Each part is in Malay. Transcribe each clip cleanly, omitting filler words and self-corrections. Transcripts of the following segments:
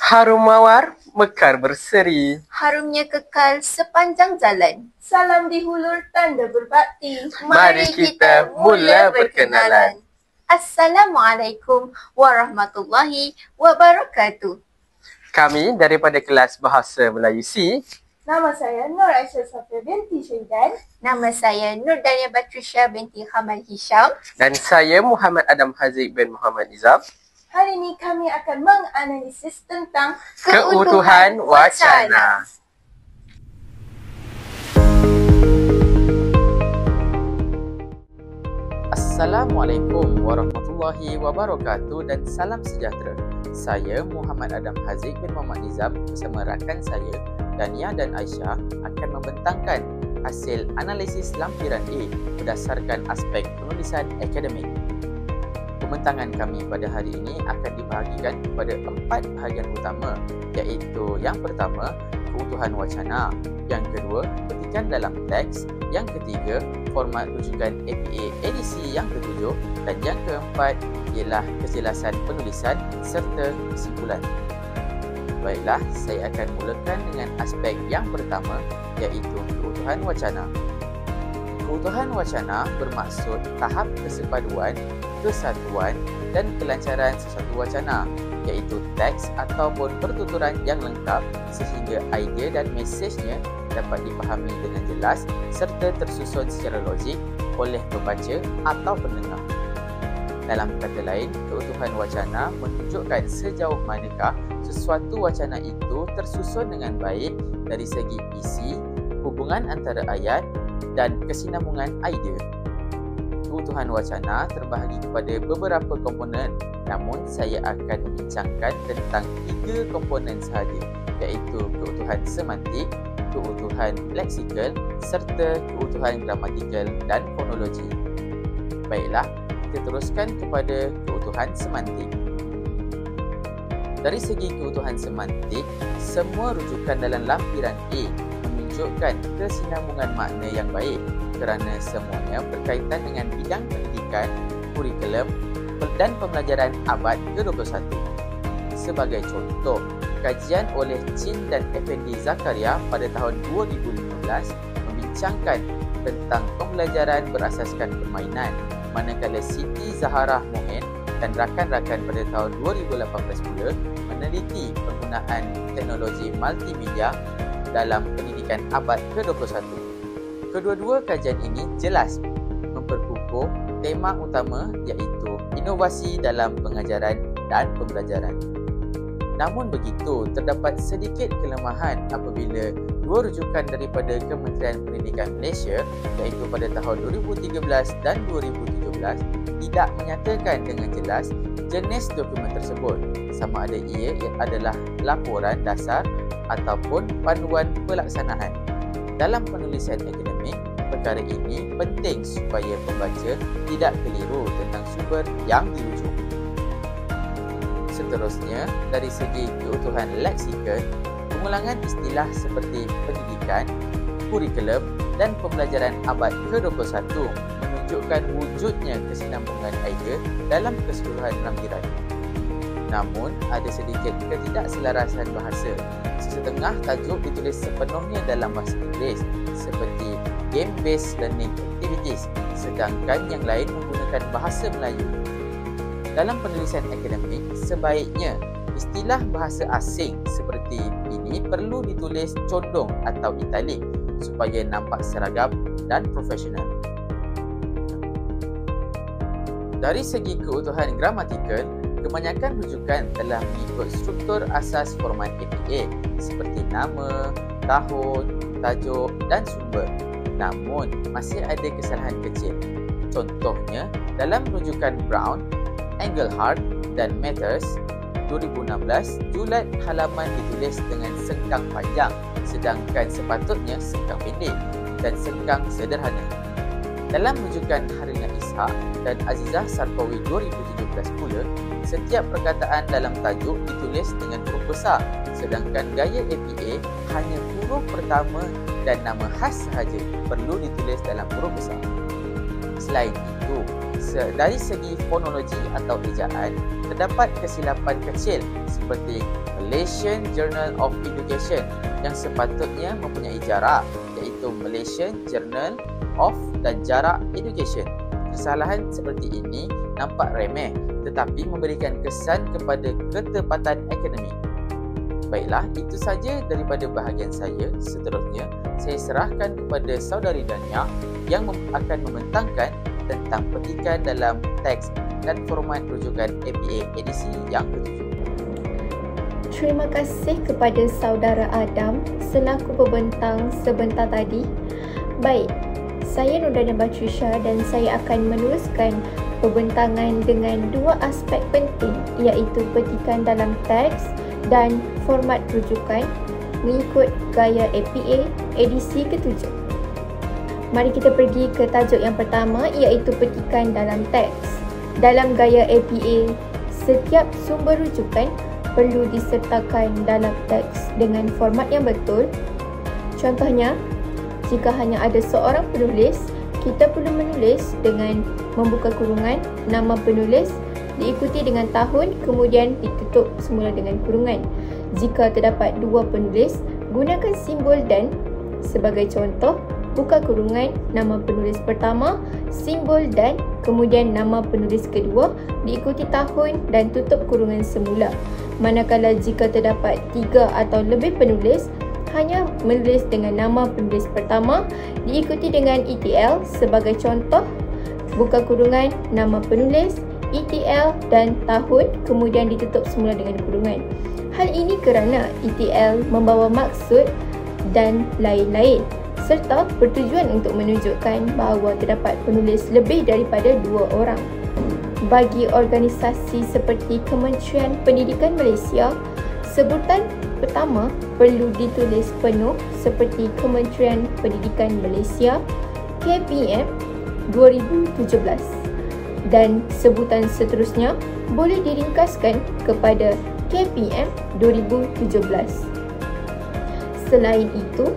Harum mawar, mekar berseri. Harumnya kekal sepanjang jalan. Salam di hulur tanda berbakti. Mari kita mula berkenalan. Assalamualaikum warahmatullahi wabarakatuh. Kami daripada kelas Bahasa Melayu C. Nama saya Nur Aisyah Safia binti Syehidan. Nama saya Nurdania Batrisya binti Hamal Hisham. Dan saya Muhammad Adam Haziq bin Muhammad Nizam. Hari ini kami akan menganalisis tentang Keutuhan wacana. Assalamualaikum warahmatullahi wabarakatuh dan salam sejahtera. Saya Muhammad Adam Haziq bin Muhammad Nizam bersama rakan saya Dania dan Aisyah akan membentangkan hasil analisis lampiran A berdasarkan aspek penulisan akademik. Pembentangan kami pada hari ini akan dibahagikan kepada 4 bahagian utama, iaitu yang pertama, keutuhan wacana, yang kedua, petikan dalam teks, yang ketiga, format rujukan APA edisi yang ketujuh, dan yang keempat ialah kejelasan penulisan serta kesimpulan. Baiklah, saya akan mulakan dengan aspek yang pertama, iaitu keutuhan wacana. Keutuhan wacana bermaksud tahap kesepaduan, kesatuan dan kelancaran sesuatu wacana, iaitu teks ataupun pertuturan yang lengkap sehingga idea dan mesejnya dapat dipahami dengan jelas serta tersusun secara logik oleh pembaca atau pendengar. Dalam kata lain, keutuhan wacana menunjukkan sejauh manakah sesuatu wacana itu tersusun dengan baik dari segi isi, hubungan antara ayat dan kesinambungan idea. Keutuhan wacana terbahagi kepada beberapa komponen, namun saya akan membincangkan tentang 3 komponen sahaja, iaitu keutuhan semantik, keutuhan leksikal serta keutuhan gramatikal dan fonologi. Baiklah, kita teruskan kepada keutuhan semantik. Dari segi keutuhan semantik, semua rujukan dalam lampiran A menunjukkan kesinambungan makna yang baik kerana semuanya berkaitan dengan bidang pendidikan, kurikulum dan pembelajaran abad ke-21. Sebagai contoh, kajian oleh Chin dan Effendi Zakaria pada tahun 2015 membincangkan tentang pembelajaran berasaskan permainan, manakala Siti Zaharah Mohen dan rakan-rakan pada tahun 2018 pula meneliti penggunaan teknologi multimedia dalam pendidikan abad ke-21. Kedua-dua kajian ini jelas memperkukuh tema utama, iaitu inovasi dalam pengajaran dan pembelajaran. Namun begitu, terdapat sedikit kelemahan apabila 2 rujukan daripada Kementerian Pendidikan Malaysia, iaitu pada tahun 2013 dan 2017, tidak menyatakan dengan jelas jenis dokumen tersebut, sama ada ia adalah laporan dasar ataupun panduan pelaksanaan. Dalam penulisan akademik, perkara ini penting supaya pembaca tidak keliru tentang sumber yang dirujuk. Seterusnya, dari segi keutuhan leksikal, pengulangan istilah seperti pendidikan, kurikulum dan pembelajaran abad ke-21 menunjukkan wujudnya kesinambungan idea dalam keseluruhan lampiran. Namun, ada sedikit ketidakselarasan bahasa. Sesetengah tajuk ditulis sepenuhnya dalam bahasa Inggeris seperti game-based learning activities, sedangkan yang lain menggunakan bahasa Melayu. Dalam penulisan akademik, sebaiknya istilah bahasa asing seperti ini perlu ditulis condong atau italik supaya nampak seragam dan profesional. Dari segi keutuhan gramatikal, kebanyakan rujukan telah mengikut struktur asas format APA seperti nama, tahun, tajuk dan sumber. Namun, masih ada kesalahan kecil. Contohnya, dalam rujukan Brown, Engelhardt dan Mathers 2016, julat halaman ditulis dengan sengkang panjang sedangkan sepatutnya sengkang pendek dan sengkang sederhana. Dalam rujukan Harina Ishak dan Azizah Sarkawi 2017 pula, setiap perkataan dalam tajuk ditulis dengan huruf besar sedangkan gaya APA hanya huruf pertama dan nama khas sahaja perlu ditulis dalam huruf besar. Selain itu, Dari segi fonologi atau ejaan, terdapat kesilapan kecil seperti Malaysian Journal of Education yang sepatutnya mempunyai jarak, iaitu Malaysian Journal of dan jarak Education. Kesalahan seperti ini nampak remeh tetapi memberikan kesan kepada ketepatan akademik. Baiklah, itu saja daripada bahagian saya. Seterusnya, saya serahkan kepada saudari Dania yang akan membentangkan tentang petikan dalam teks dan format rujukan APA edisi yang ke-7. Terima kasih kepada saudara Adam selaku pembentang sebentar tadi. Baik, saya Nurdania Batrisha dan saya akan meneruskan pembentangan dengan dua aspek penting, iaitu petikan dalam teks dan format rujukan mengikut gaya APA edisi ke-7. Mari kita pergi ke tajuk yang pertama, iaitu petikan dalam teks. Dalam gaya APA, setiap sumber rujukan perlu disertakan dalam teks dengan format yang betul. Contohnya, jika hanya ada seorang penulis, kita perlu menulis dengan membuka kurungan nama penulis diikuti dengan tahun, kemudian ditutup semula dengan kurungan. Jika terdapat dua penulis, gunakan simbol dan. Sebagai contoh, buka kurungan nama penulis pertama, simbol dan, kemudian nama penulis kedua, diikuti tahun dan tutup kurungan semula. Manakala jika terdapat 3 atau lebih penulis, hanya menulis dengan nama penulis pertama, diikuti dengan ETL. Sebagai contoh, buka kurungan nama penulis, ETL dan tahun, kemudian ditutup semula dengan kurungan. Hal ini kerana ETL membawa maksud dan lain-lain, serta bertujuan untuk menunjukkan bahawa terdapat penulis lebih daripada 2 orang. Bagi organisasi seperti Kementerian Pendidikan Malaysia, sebutan pertama perlu ditulis penuh seperti Kementerian Pendidikan Malaysia KPM 2017 dan sebutan seterusnya boleh diringkaskan kepada KPM 2017. Selain itu,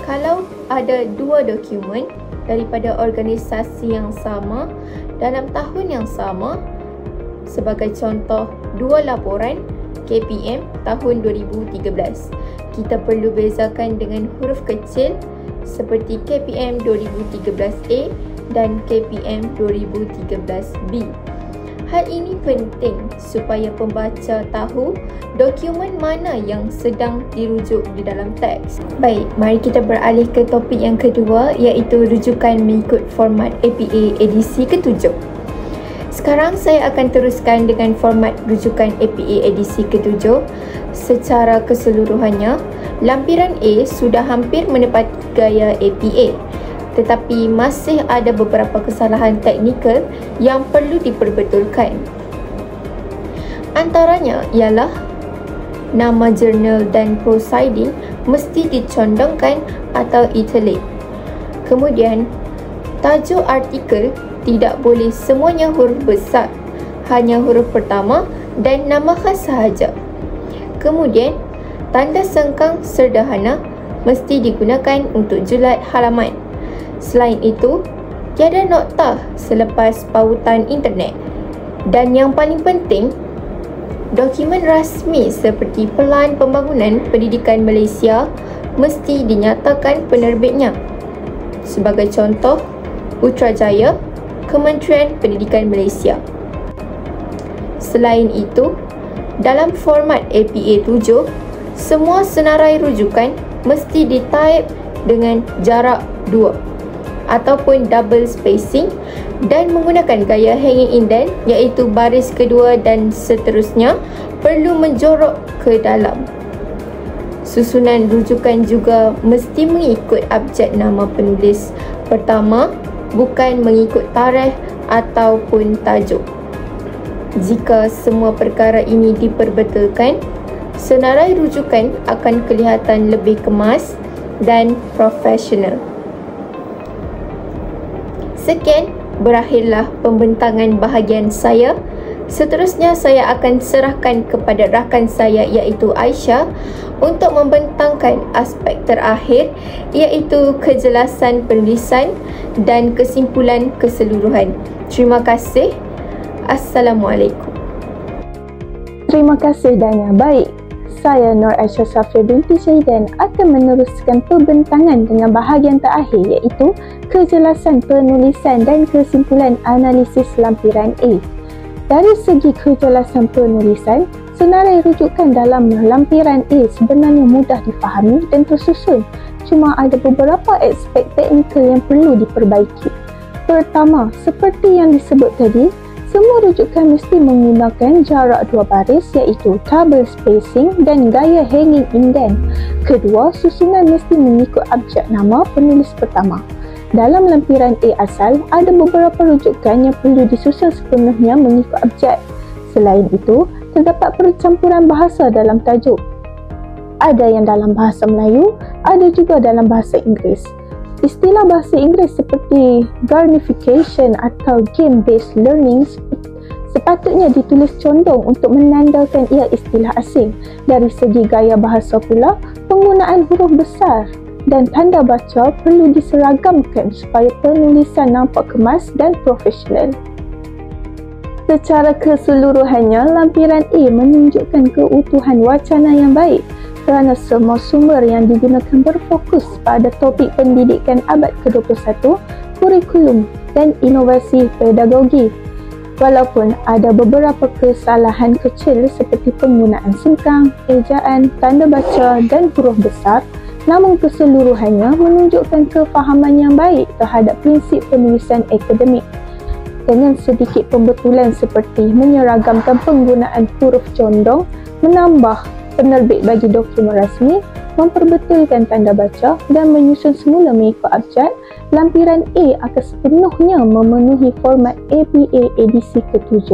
kalau ada 2 dokumen daripada organisasi yang sama dalam tahun yang sama, sebagai contoh 2 laporan KPM tahun 2013, kita perlu bezakan dengan huruf kecil seperti KPM 2013A dan KPM 2013B. Hal ini penting supaya pembaca tahu dokumen mana yang sedang dirujuk di dalam teks. Baik, mari kita beralih ke topik yang kedua, iaitu rujukan mengikut format APA edisi ke-7. Sekarang saya akan teruskan dengan format rujukan APA edisi ke-7. Secara keseluruhannya, lampiran A sudah hampir menepati gaya APA, tetapi masih ada beberapa kesalahan teknikal yang perlu diperbetulkan. Antaranya ialah nama jurnal dan proceeding mesti dicondongkan atau italic. Kemudian, tajuk artikel tidak boleh semuanya huruf besar, hanya huruf pertama dan nama khas sahaja. Kemudian, tanda sengkang sederhana mesti digunakan untuk julat halaman. Selain itu, tiada noktah selepas pautan internet. Dan yang paling penting, dokumen rasmi seperti Pelan Pembangunan Pendidikan Malaysia mesti dinyatakan penerbitnya. Sebagai contoh, Putrajaya, Kementerian Pendidikan Malaysia. Selain itu, dalam format APA 7, semua senarai rujukan mesti ditaip dengan jarak 2 ataupun double spacing dan menggunakan gaya hanging indent, iaitu baris kedua dan seterusnya perlu menjorok ke dalam. Susunan rujukan juga mesti mengikut abjad nama penulis pertama, bukan mengikut tarikh ataupun tajuk. Jika semua perkara ini diperbetulkan, senarai rujukan akan kelihatan lebih kemas dan profesional. Sekian, berakhirlah pembentangan bahagian saya. Seterusnya saya akan serahkan kepada rakan saya iaitu Aisyah untuk membentangkan aspek terakhir iaitu kejelasan penulisan dan kesimpulan keseluruhan. Terima kasih. Assalamualaikum. Terima kasih Dania. Baik, saya Nur Aisyah Safia binti Syahidan akan meneruskan pembentangan dengan bahagian terakhir iaitu kejelasan penulisan dan kesimpulan analisis lampiran A. Dari segi kejelasan penulisan, senarai rujukan dalam lampiran A sebenarnya mudah difahami dan tersusun. Cuma ada beberapa aspek teknikal yang perlu diperbaiki. Pertama, seperti yang disebut tadi, semua rujukan mesti menggunakan jarak dua baris iaitu table spacing dan gaya hanging indent. Kedua, susunan mesti mengikut abjad nama penulis pertama. Dalam lampiran A asal, ada beberapa rujukan yang perlu disusun sepenuhnya mengikut abjad. Selain itu, terdapat percampuran bahasa dalam tajuk. Ada yang dalam bahasa Melayu, ada juga dalam bahasa Inggeris. Istilah bahasa Inggeris seperti gamification atau game-based learning sepatutnya ditulis condong untuk menandakan ia istilah asing. Dari segi gaya bahasa pula, penggunaan huruf besar dan tanda baca perlu diseragamkan supaya penulisan nampak kemas dan profesional. Secara keseluruhannya, lampiran A menunjukkan keutuhan wacana yang baik kerana semua sumber yang digunakan berfokus pada topik pendidikan abad ke-21, kurikulum dan inovasi pedagogi. Walaupun ada beberapa kesalahan kecil seperti penggunaan sengkang, ejaan, tanda baca dan huruf besar, namun keseluruhannya menunjukkan kefahaman yang baik terhadap prinsip penulisan akademik. Dengan sedikit pembetulan seperti menyeragamkan penggunaan huruf condong, menambah penerbit bagi dokumen rasmi, memperbetulkan tanda baca dan menyusun semula mengikut abjad, lampiran A akan sepenuhnya memenuhi format APA edisi ke-7.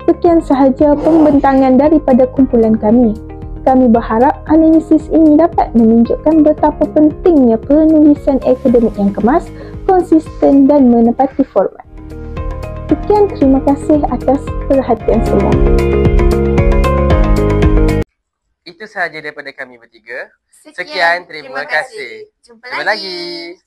Sekian sahaja pembentangan daripada kumpulan kami. Kami berharap analisis ini dapat menunjukkan betapa pentingnya penulisan akademik yang kemas, konsisten dan menepati format. Sekian, terima kasih atas perhatian semua. Itu sahaja daripada kami bertiga. Sekian, terima kasih. Jumpa Jumpa lagi.